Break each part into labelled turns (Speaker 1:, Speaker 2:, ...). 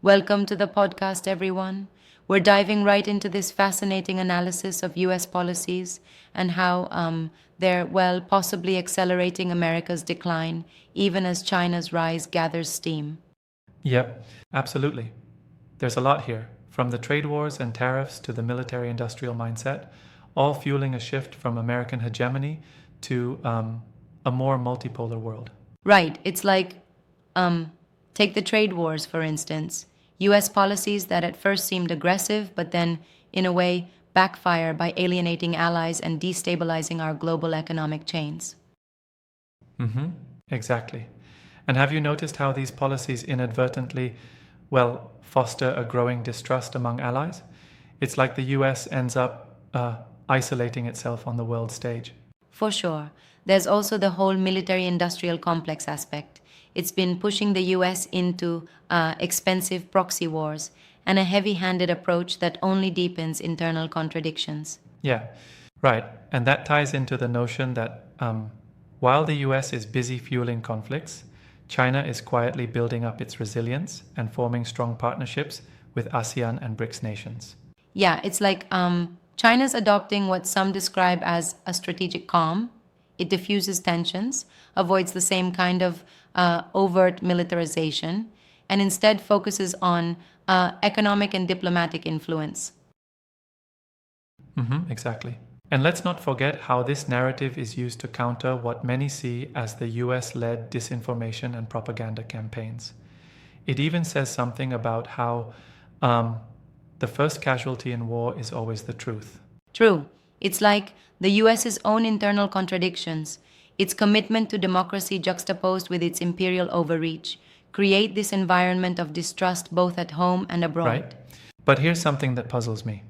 Speaker 1: Welcome to the podcast, everyone. We're diving right into this fascinating analysis of US policies and how they're, possibly accelerating America's decline, even as China's rise gathers steam.
Speaker 2: Yep, absolutely. There's a lot here, from the trade wars and tariffs to the military industrial mindset, all fueling a shift from American hegemony to a more multipolar world.
Speaker 1: Right, it's like, take the trade wars, for instance. US policies that at first seemed aggressive, but then, in a way, backfire by alienating allies and destabilizing our global economic chains.
Speaker 2: Mm-hmm, exactly. And have you noticed how these policies inadvertently, foster a growing distrust among allies? It's like the US ends up isolating itself on the world stage.
Speaker 1: For sure. There's also the whole military industrial complex aspect. It's been pushing the US into expensive proxy wars and a heavy handed approach that only deepens internal contradictions.
Speaker 2: Yeah, right. And that ties into the notion that while the US is busy fueling conflicts, China is quietly building up its resilience and forming strong partnerships with ASEAN and BRICS nations.
Speaker 1: Yeah, it's like China's adopting what some describe as a strategic calm. It diffuses tensions, avoids the same kind of overt militarization, and instead focuses on economic and diplomatic influence.
Speaker 2: Mm-hmm, exactly. And let's not forget how this narrative is used to counter what many see as the US led disinformation and propaganda campaigns. It even says something about how the first casualty in war is always the truth.
Speaker 1: True. It's like the US's own internal contradictions, its commitment to democracy juxtaposed with its imperial overreach, create this environment of distrust both at home and abroad.
Speaker 2: Right? But here's something that puzzles me.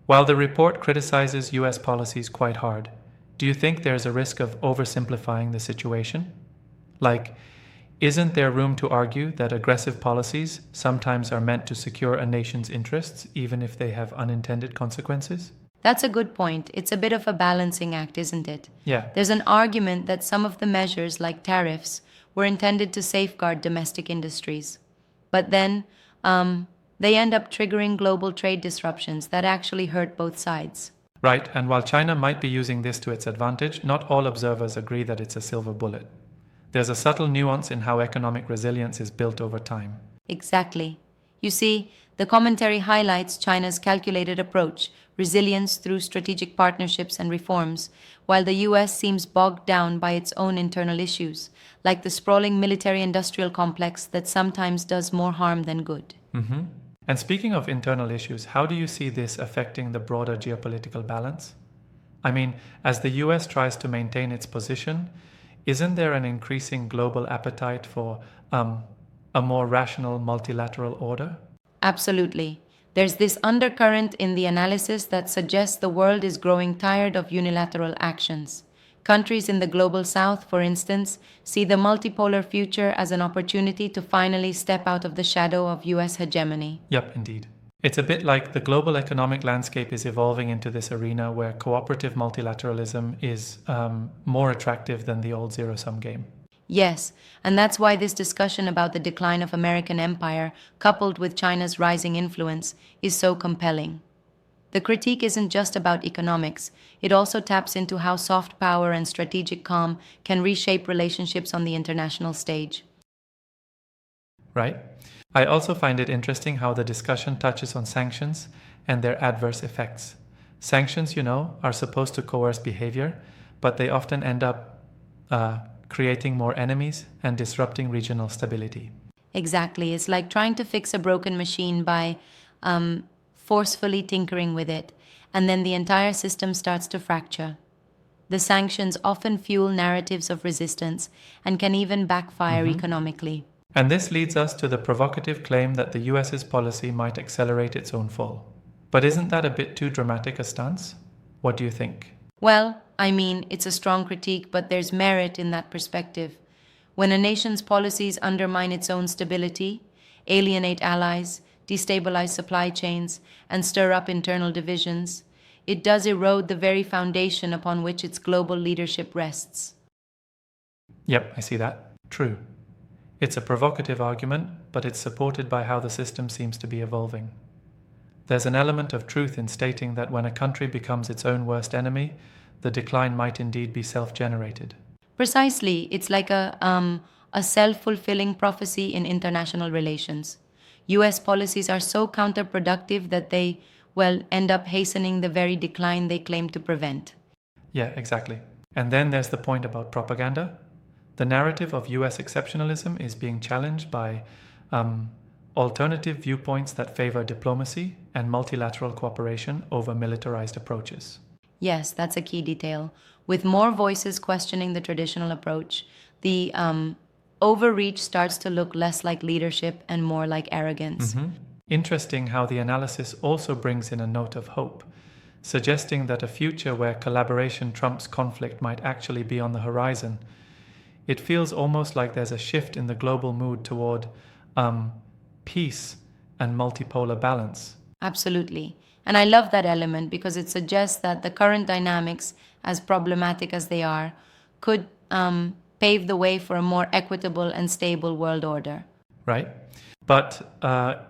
Speaker 2: While the report criticizes US policies quite hard, do you think there's a risk of oversimplifying the situation? Like, isn't there room to argue that aggressive policies sometimes are meant to secure a nation's interests, even if they have unintended consequences?
Speaker 1: That's a good point. It's a bit of a balancing act, isn't it?
Speaker 2: Yeah.
Speaker 1: There's an argument that some of the measures, like tariffs, were intended to safeguard domestic industries. But then, they end up triggering global trade disruptions that actually hurt both sides.
Speaker 2: Right, and while China might be using this to its advantage, not all observers agree that it's a silver bullet. There's a subtle nuance in how economic resilience is built over time.
Speaker 1: Exactly. You see, the commentary highlights China's calculated approach, resilience through strategic partnerships and reforms, while the US seems bogged down by its own internal issues, like the sprawling military industrial complex that sometimes does more harm than good.
Speaker 2: Mm-hmm. And speaking of internal issues, how do you see this affecting the broader geopolitical balance? I mean, as the US tries to maintain its position, isn't there an increasing global appetite for a more rational multilateral order?
Speaker 1: Absolutely. There's this undercurrent in the analysis that suggests the world is growing tired of unilateral actions. Countries in the global south, for instance, see the multipolar future as an opportunity to finally step out of the shadow of US hegemony.
Speaker 2: Yep, indeed. It's a bit like the global economic landscape is evolving into this arena where cooperative multilateralism is more attractive than the old zero-sum game.
Speaker 1: Yes, and that's why this discussion about the decline of American empire, coupled with China's rising influence, is so compelling. The critique isn't just about economics, it also taps into how soft power and strategic calm can reshape relationships on the international stage.
Speaker 2: Right? I also find it interesting how the discussion touches on sanctions and their adverse effects. Sanctions, are supposed to coerce behavior, but they often end up creating more enemies and disrupting regional stability.
Speaker 1: Exactly, it's like trying to fix a broken machine by forcefully tinkering with it, and then the entire system starts to fracture. The sanctions often fuel narratives of resistance and can even backfire economically.
Speaker 2: And this leads us to the provocative claim that the US's policy might accelerate its own fall. But isn't that a bit too dramatic a stance? What do you think?
Speaker 1: Well, I mean, it's a strong critique, but there's merit in that perspective. When a nation's policies undermine its own stability, alienate allies, destabilize supply chains, and stir up internal divisions, it does erode the very foundation upon which its global leadership rests.
Speaker 2: Yep, I see that. True. It's a provocative argument, but it's supported by how the system seems to be evolving. There's an element of truth in stating that when a country becomes its own worst enemy, the decline might indeed be self-generated.
Speaker 1: Precisely, it's like a self-fulfilling prophecy in international relations. US policies are so counterproductive that they, well, end up hastening the very decline they claim to prevent.
Speaker 2: Yeah, exactly. And then there's the point about propaganda. The narrative of US exceptionalism is being challenged by alternative viewpoints that favor diplomacy and multilateral cooperation over militarized approaches.
Speaker 1: Yes, that's a key detail. With more voices questioning the traditional approach, the overreach starts to look less like leadership and more like arrogance.
Speaker 2: Interesting how the analysis also brings in a note of hope, suggesting that a future where collaboration trumps conflict might actually be on the horizon. It feels almost like there's a shift in the global mood toward peace and multipolar balance.
Speaker 1: Absolutely. And I love that element because it suggests that the current dynamics, as problematic as they are, could pave the way for a more equitable and stable world order.
Speaker 2: Right? But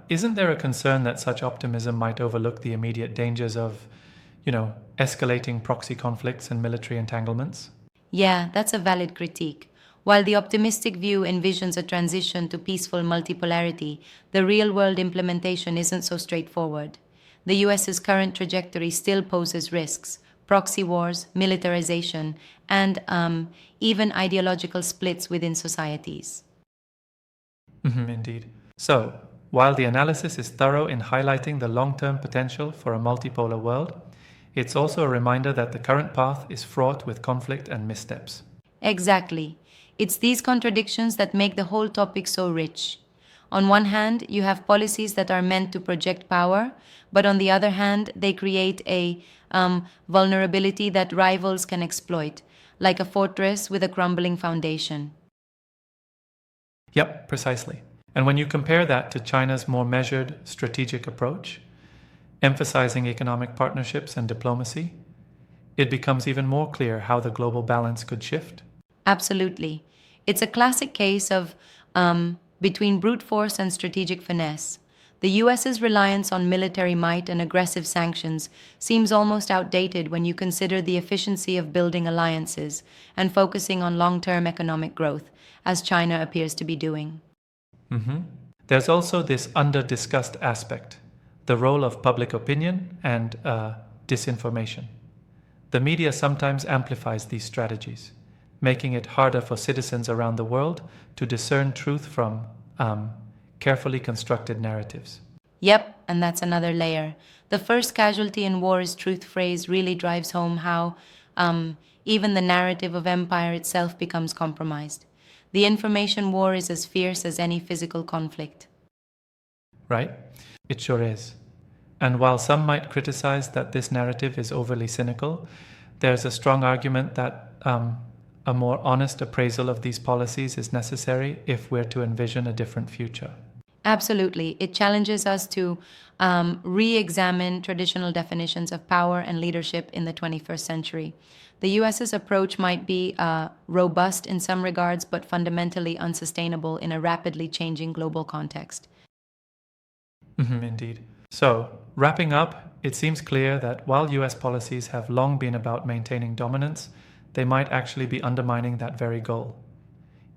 Speaker 2: isn't there a concern that such optimism might overlook the immediate dangers of, escalating proxy conflicts and military entanglements?
Speaker 1: Yeah, that's a valid critique. While the optimistic view envisions a transition to peaceful multipolarity, the real world implementation isn't so straightforward. The US's current trajectory still poses risks: proxy wars, militarization, and even ideological splits within societies.
Speaker 2: Indeed. So, while the analysis is thorough in highlighting the long-term potential for a multipolar world, it's also a reminder that the current path is fraught with conflict and missteps.
Speaker 1: Exactly. It's these contradictions that make the whole topic so rich. On one hand, you have policies that are meant to project power, but on the other hand, they create a vulnerability that rivals can exploit, like a fortress with a crumbling foundation.
Speaker 2: Yep, precisely. And when you compare that to China's more measured strategic approach, emphasizing economic partnerships and diplomacy, it becomes even more clear how the global balance could shift.
Speaker 1: Absolutely. It's a classic case of between brute force and strategic finesse. The US's reliance on military might and aggressive sanctions seems almost outdated when you consider the efficiency of building alliances and focusing on long-term economic growth, as China appears to be doing.
Speaker 2: There's also this under-discussed aspect, the role of public opinion and disinformation. The media sometimes amplifies these strategies, making it harder for citizens around the world to discern truth from carefully constructed narratives.
Speaker 1: Yep, and that's another layer. The first casualty in war is truth phrase really drives home how even the narrative of empire itself becomes compromised. The information war is as fierce as any physical conflict.
Speaker 2: Right? It sure is. And while some might criticize that this narrative is overly cynical, there's a strong argument that a more honest appraisal of these policies is necessary if we're to envision a different future.
Speaker 1: Absolutely. It challenges us to re-examine traditional definitions of power and leadership in the 21st century. The US's approach might be robust in some regards, but fundamentally unsustainable in a rapidly changing global context.
Speaker 2: Indeed. So, wrapping up, it seems clear that while US policies have long been about maintaining dominance, they might actually be undermining that very goal.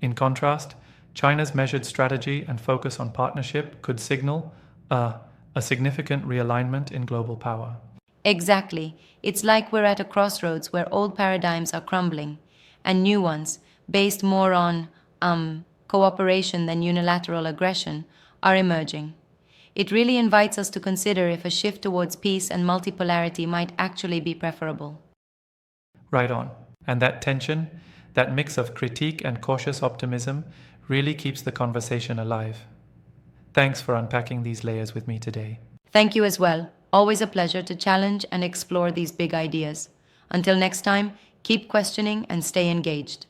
Speaker 2: In contrast, China's measured strategy and focus on partnership could signal a significant realignment in global power.
Speaker 1: Exactly. It's like we're at a crossroads where old paradigms are crumbling and new ones, based more on cooperation than unilateral aggression, are emerging. It really invites us to consider if a shift towards peace and multipolarity might actually be preferable.
Speaker 2: Right on. And that tension, that mix of critique and cautious optimism, really keeps the conversation alive. Thanks for unpacking these layers with me today.
Speaker 1: Thank you as well. Always a pleasure to challenge and explore these big ideas. Until next time, keep questioning and stay engaged.